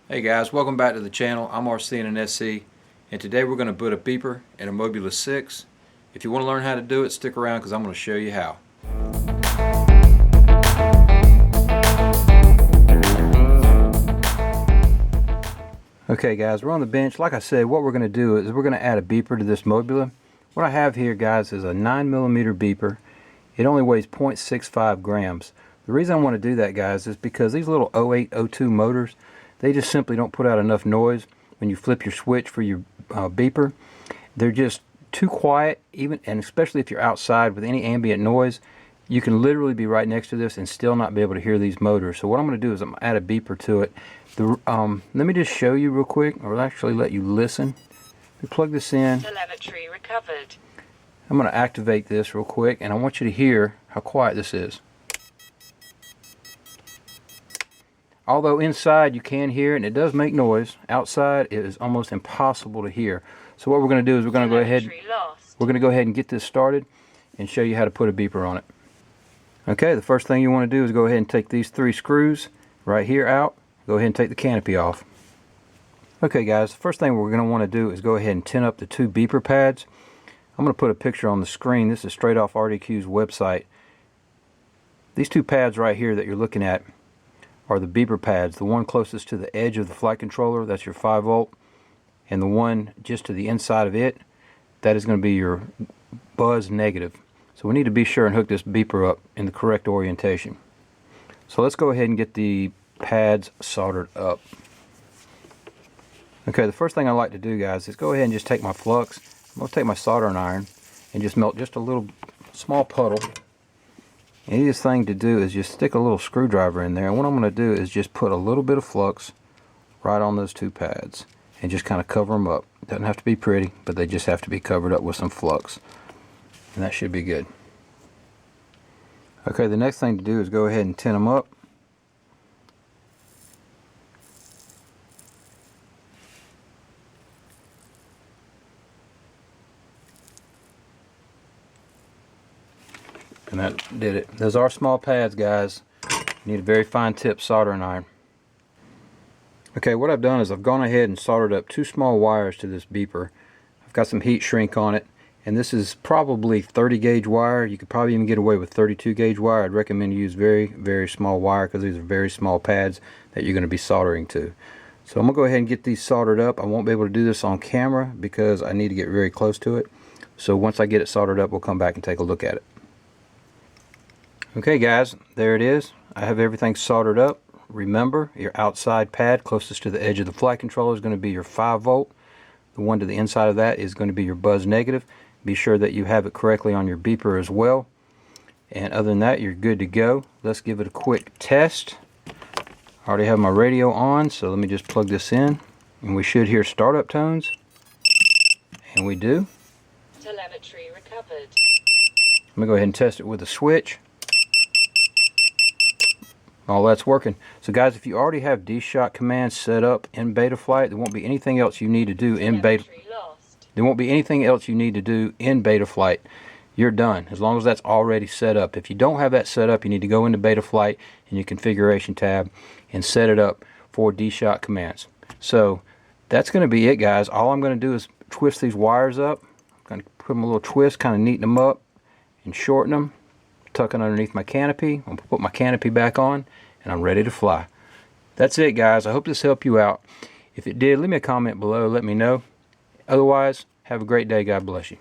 Hey guys, welcome back to the channel. I'm RC and SC, and today we're going to put a beeper in a Mobula 6. If you want to learn how to do it, stick around because I'm going to show you how. Okay guys, we're on the bench. Like I said, what we're going to do is we're going to add a beeper to this Mobula. What I have here, guys, is a 9mm beeper. It only weighs 0.65 grams. The reason I want to do that, guys, is because these little 0802 motors, they just simply don't put out enough noise when you flip your switch for your beeper. They're just too quiet, even, and especially if you're outside with any ambient noise, you can literally be right next to this and still not be able to hear these motors. So what I'm going to do is I'm going to add a beeper to it. Let me just show you real quick, or actually let you listen. We plug this in. Telemetry recovered. I'm going to activate this real quick, and I want you to hear how quiet this is. Although inside you can hear it and it does make noise, outside it is almost impossible to hear. So what we're going to do is we're going to go ahead and get this started and show you how to put a beeper on it. Okay, the first thing you want to do is go ahead and take these 3 screws right here out. Go ahead and take the canopy off. Okay guys, the first thing we're going to want to do is go ahead and tin up the 2 beeper pads. I'm going to put a picture on the screen. This is straight off RDQ's website. These 2 pads right here that you're looking at are the beeper pads. The one closest to the edge of the flight controller, that's your 5V, and the one just to the inside of it, that is going to be your buzz negative. So we need to be sure and hook this beeper up in the correct orientation. So let's go ahead and get the pads soldered up. Okay, the first thing I like to do, guys, is go ahead and just take my flux. I'm going to take my soldering iron and just melt just a little small puddle. The easiest thing to do is just stick a little screwdriver in there, and what I'm going to do is just put a little bit of flux right on those 2 pads and just kind of cover them up. It doesn't have to be pretty, but they just have to be covered up with some flux, and that should be good. Okay, the next thing to do is go ahead and tin them up. And that did it. Those are small pads, guys. You need a very fine tip soldering iron. Okay, what I've done is I've gone ahead and soldered up 2 small wires to this beeper. I've got some heat shrink on it, and this is probably 30 gauge wire. You could probably even get away with 32 gauge wire. I'd recommend you use very, very small wire because these are very small pads that you're going to be soldering to. So I'm going to go ahead and get these soldered up. I won't be able to do this on camera because I need to get very close to it. So once I get it soldered up, we'll come back and take a look at it. Okay guys, there it is. I have everything soldered up. Remember, your outside pad closest to the edge of the flight controller is going to be your 5V. The one to the inside of that is going to be your buzz negative. Be sure that you have it correctly on your beeper as well. And other than that, you're good to go. Let's give it a quick test. I already have my radio on, so let me just plug this in. And we should hear startup tones. And we do. Telemetry recovered. Let me go ahead and test it with a switch. All that's working. So guys, if you already have D-Shock commands set up in Betaflight, there won't be anything else you need to do in Beta. There won't be anything else you need to do in Betaflight. You're done as long as that's already set up. If you don't have that set up, you need to go into Betaflight in your configuration tab and set it up for D-Shock commands. So that's going to be it, guys. All I'm going to do is twist these wires up. I'm going to put them a little twist, kind of neaten them up and shorten them. Tucking underneath my canopy. I'm going to put my canopy back on and I'm ready to fly. That's it, guys. I hope this helped you out. If it did, leave me a comment below. Let me know. Otherwise, have a great day. God bless you.